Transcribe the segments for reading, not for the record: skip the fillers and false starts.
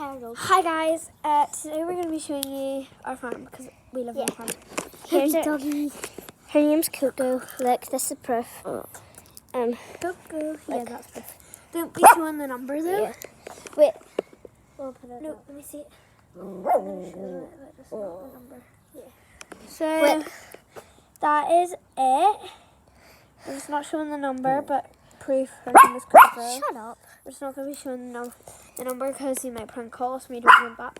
Hi guys, today we're going to be showing you our farm because we live on a farm. Here's our doggy. Her name's Coco. Look, this is proof. Coco. Yeah, that's proof. Don't be showing the number though. Yeah. Wait. We'll put it No, up. let me see it. I'm going to show it, but it's not the number. Yeah. So, Wait. that is it. It's not showing the number, but proof her name is Coco. Shut up. It's not going to be showing the number because he might prank call us and we don't want that.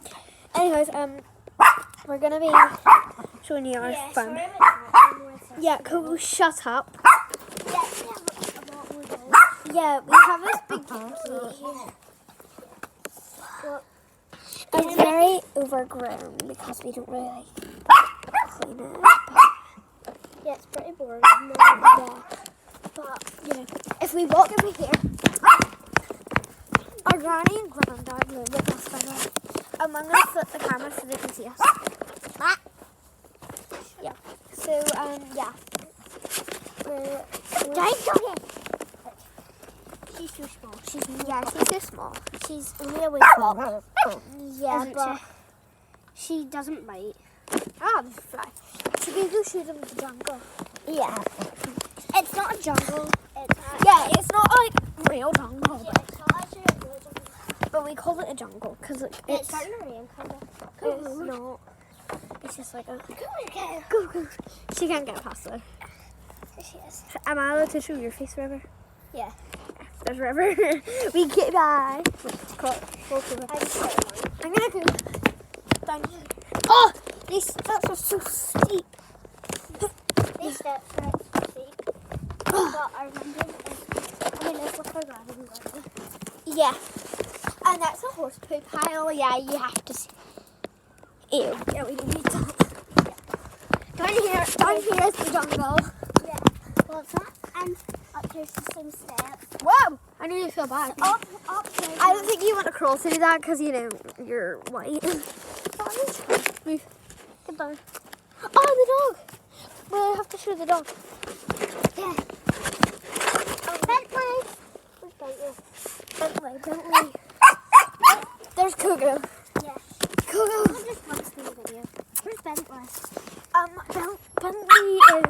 Anyways, we're going to be showing you our farm. Yeah, Coco, shut up. Yeah, we have this big plate here. It's very overgrown because we don't really clean it. Yeah, it's pretty boring. Yeah. But, you know, if we walk over here, our granny and granddad live with us, by the way. I'm going to flip the camera so they can see us. Yeah. So, yeah. She's too small. She's too small. She's only a wee bit. Yeah, Isn't but she doesn't bite. there's a fly. Should we go shoot them in the jungle? Yeah. It's not a jungle. It's not like real jungle, It's not actually a real jungle. but we call it a jungle because It's starting to rain, kind of. it's not. It's just like a Go. go. She can't get past her. She is. Am I allowed to show your face, River? Yeah. There's River. We get by. I'm gonna go. Thank you. Oh, these steps are so steep. These steps are steep. But I remember it's what we're driving. Yeah. And that's a horse poo pile. Yeah, you have to see. Ew. Yeah, we need that. Down here is the jungle. Yeah. Well, it's not. And up here's the same steps. Whoa! I nearly feel bad. Up there. I don't think you want to crawl through that because, you know, you're white. Move. Get down. Oh, the dog! Well, I have to show the dog. Yeah. Bentley. There's Coco. Yeah. Coco. I just watched the video. Where's Bentley? Bentley is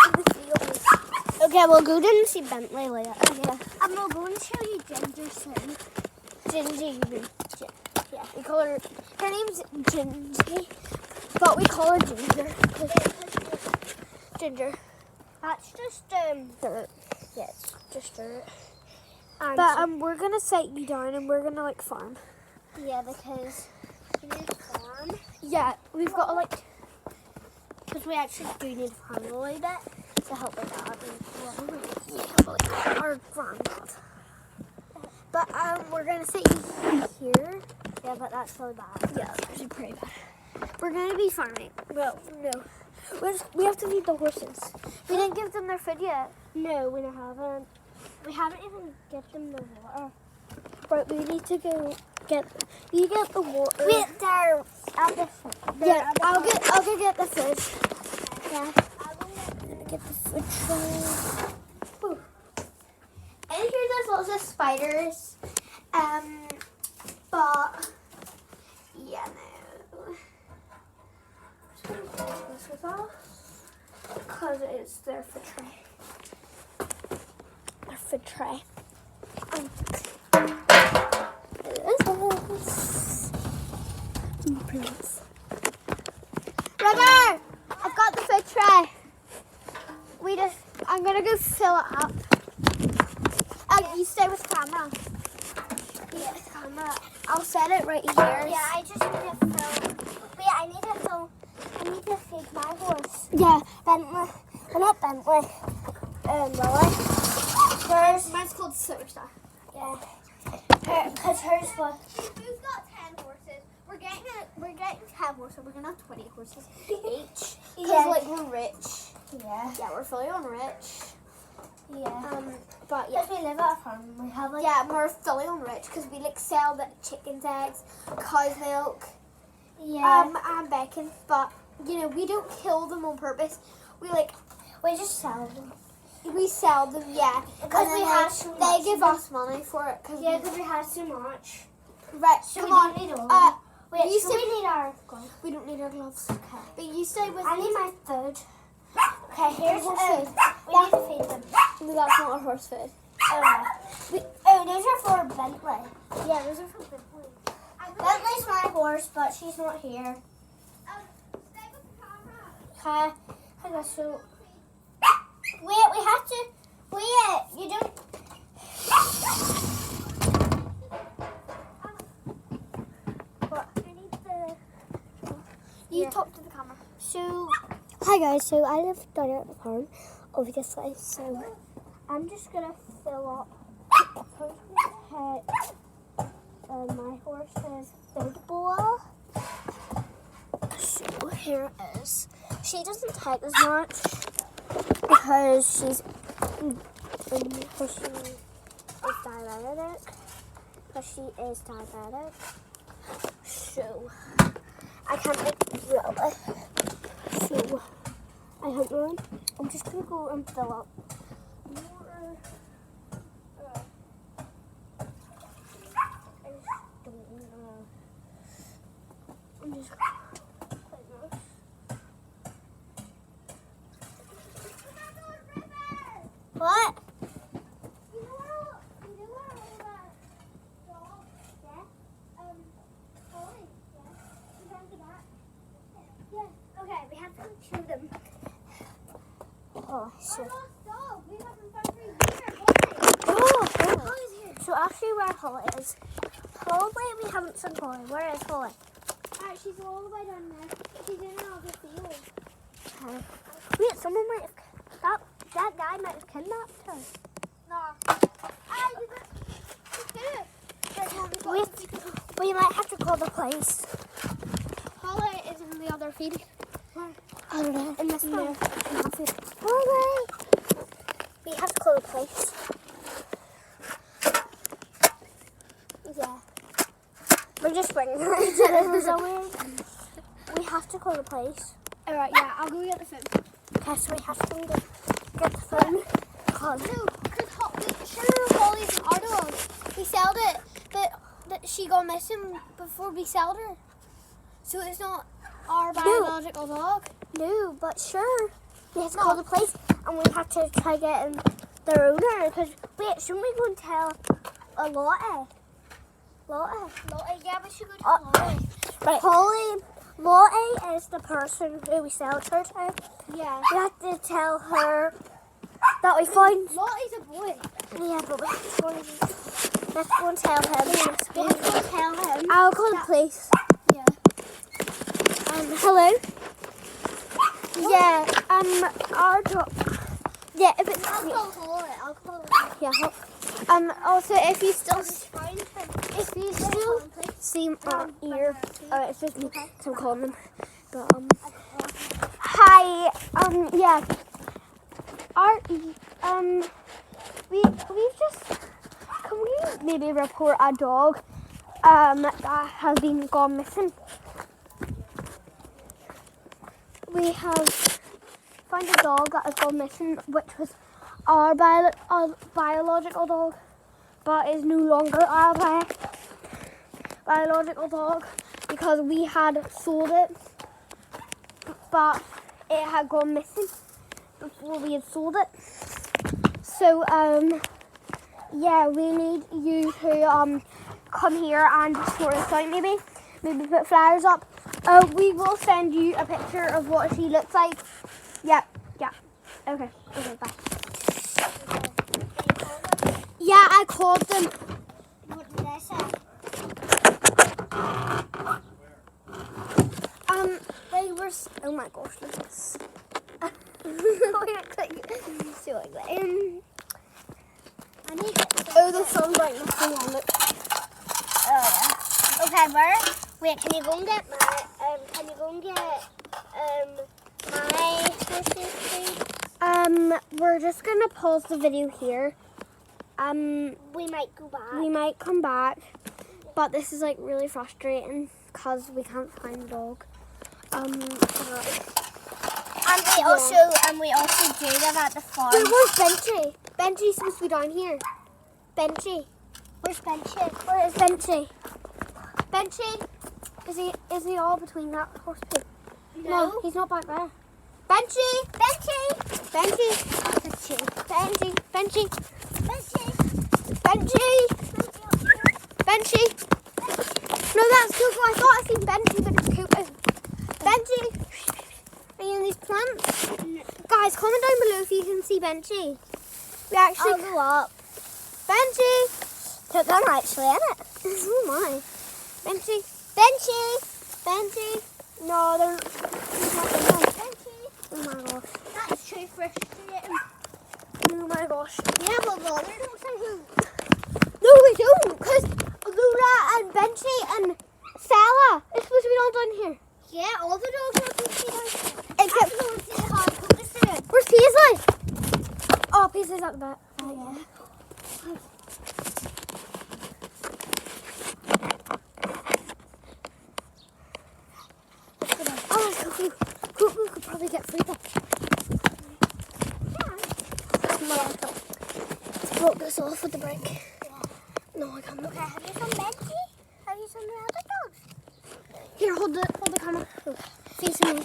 in the field. Okay, we'll go down and see Bentley later. Yeah. And we'll go and show you Ginger soon. Gingy. Yeah, we call her. Her name's Gingy, but we call her Ginger. Ginger. That's just Dirt. yeah, it's just dirt. But we're gonna set you down and we're gonna like farm. Yeah, because we need to farm. Yeah, we've got to like. Because we actually do need to farm a little bit to help with that. Our granddad. But we're gonna set you here. Yeah, but that's so bad. Yeah, that's actually pretty bad. We're gonna be farming. Well, no. We have to feed the horses. We didn't give them their food yet. No, we haven't. We haven't even get them the water. Right, we need to go get. You get the water. Wait, they're at the food. Yeah, I'll go get the food. Yeah. I'm gonna get the food tray. Whew. And here there's lots of spiders. But yeah, no. I'm just gonna take this with us because it's their food tray. Their food tray. Prince. Brother, I've got the food tray. I'm gonna go fill it up. You stay with camera. Yeah, camera. I'll set it right here. Yeah, I just need to fill. Wait, I need to feed my horse. Yeah. Bentley. Well, not Bentley. Lily. Mine's called Superstar. Yeah. Because hers was. We've got 10 horses. We're getting 10 horses. We're gonna have 20 horses each. Because Yeah. like we're rich. Yeah. Yeah, we're fully on rich. Yeah. But yeah. Because we live at a farm, we have like. Yeah, we're fully on rich because we like sell the chicken's eggs, cow's milk, Yeah. and bacon. But you know, we don't kill them on purpose. We just sell them. We sell them, yeah. Because And then, we have so they much give of us money for it. Yeah, because we have so much. Right, so Come we on. don't need all. Wait, you so said- we need our gloves. We don't need our gloves. Okay. But you stay with I me. need my food. Okay, here's Horse food. food. We need to feed them. No, that's not our horse food. Those are for Bentley. Yeah, those are from Bentley. Bentley's my horse, but she's not here. Okay. Okay, so wait, we have to wait. You don't. What? I need the. You Yeah. talk to the camera. So, hi guys. So I live down at the farm, obviously. So I'm just gonna fill up. My horse is Big Boa. So here it is. She doesn't take as much because she's because she is diabetic. Because she is diabetic. So I can't really. So I hope one. I'm just gonna go and fill up more. I'm just what? Okay, we have to go to them. Oh, shit. Oh, So actually where Holly is. Probably we haven't seen Holly. Where is Holly? Alright, she's all the way down there. She's in another field. Okay. Wait, someone might have that guy might have kidnapped her. No. Wait, we might have to call the police. Holly is in the other field. I don't know. In this No. one. Holly! We have to call the police. Yeah. We're just bringing her into somewhere. We have to call the police. Alright, yeah, I'll go get the phone. Okay, so we have to go get the phone. Call them. No, because sure Holly's an our dog. We sold it, but she got missing before we sold her. So it's not our biological dog. No, but sure. We have to call the police and we have to try getting their owner. Because, wait, shouldn't we go and tell Lottie? Lottie? Lottie, yeah, we should go to Oh. Lottie. Right. Holly, Lottie is the person who we sold her to. Yeah. We have to tell her that we found. Lottie's a boy. Yeah, but we have to go and tell him. We have to go and tell him. I'll call the police. Yeah. Hello? Yeah, our dog. Yeah, if it's. I'll call Holly. I'll call her. Yeah. Also, if you still. Find her. If you still see my ear, it's just me, 'cause I'm calling them. But hi, yeah. We've just. Can we maybe report a dog, that has been gone missing? We have found a dog that has gone missing, which was our biological dog, but is no longer our biological dog because we had sold it, but it had gone missing before we had sold it. So yeah, we need you to come here and sort us out, maybe put flyers up. We will send you a picture of what she looks like. Yeah. Okay, bye. Yeah, I called them. What did I say? They were. Oh my gosh, look at this. So ugly. I need it. Oh, the sun's like nothing on it. Oh, yeah. Okay, Bert. Wait, can you go and get my, my horses, please? We're just gonna pause the video here. We might go back. We might come back, but this is like really frustrating because we can't find the dog. And we also do them at the farm. Wait, where's Benchy? Benchy's supposed to be down here. Benchy. Where's Benchy? Where is Benchy? Benchy, is he all between that horse poo? No. He's not back there. Benchy, Benchy, Benchy, Benchy, Benchy, Benchy, Benchy. No, that's Coco. I thought I seen Benchy, but it's Coco. Benchy, are you in these plants? Guys, comment down below if you can see Benchy. We actually I'll go up. Benchy. But I'm actually in it. Oh my. Benchy. Benchy. Benchy. No, they're not. Benchy. Oh my gosh. That's too frustrating. Oh my gosh. Yeah, but they don't say who. No, we don't, because Luna and Benchy and Fella is supposed to be all down here. Yeah, all the dogs are supposed to be down here. Except, I'm going to see how Coco's doing. where's Paisley? Oh, Paisley's at the back. Oh, yeah. Oh, Cuckoo could probably get through that. Come on, let's broke this off with the brake. No, I can't. Okay, have you some Benchy? Have you some of the other dogs? Here, hold the camera. Facing me.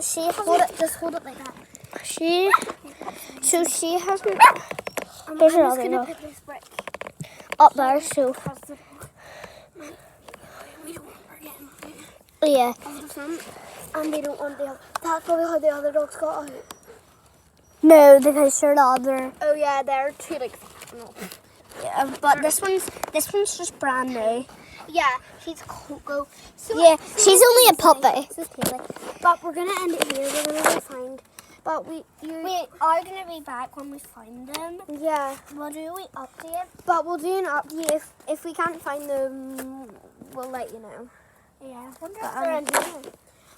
She has Just hold it like that. She hasn't. I'm There's just another gonna dog. pick this brick. Up there, so. Across the dog. We don't want her getting Yeah. on the front. And they don't want the other. That's probably how the other dogs got out. No, because they're the other. Oh yeah, they're too like fat. No. Yeah, but this one's just brand new. Yeah, she's Coco. So Yeah, she's only a puppy. This is Taylor. But we're gonna end it here. We're gonna go find. But We are gonna be back when we find them. Yeah. What do we update? But we'll do an update if we can't find them. We'll let you know. Yeah. But,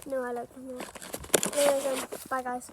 no, I like them. Yeah. Bye guys.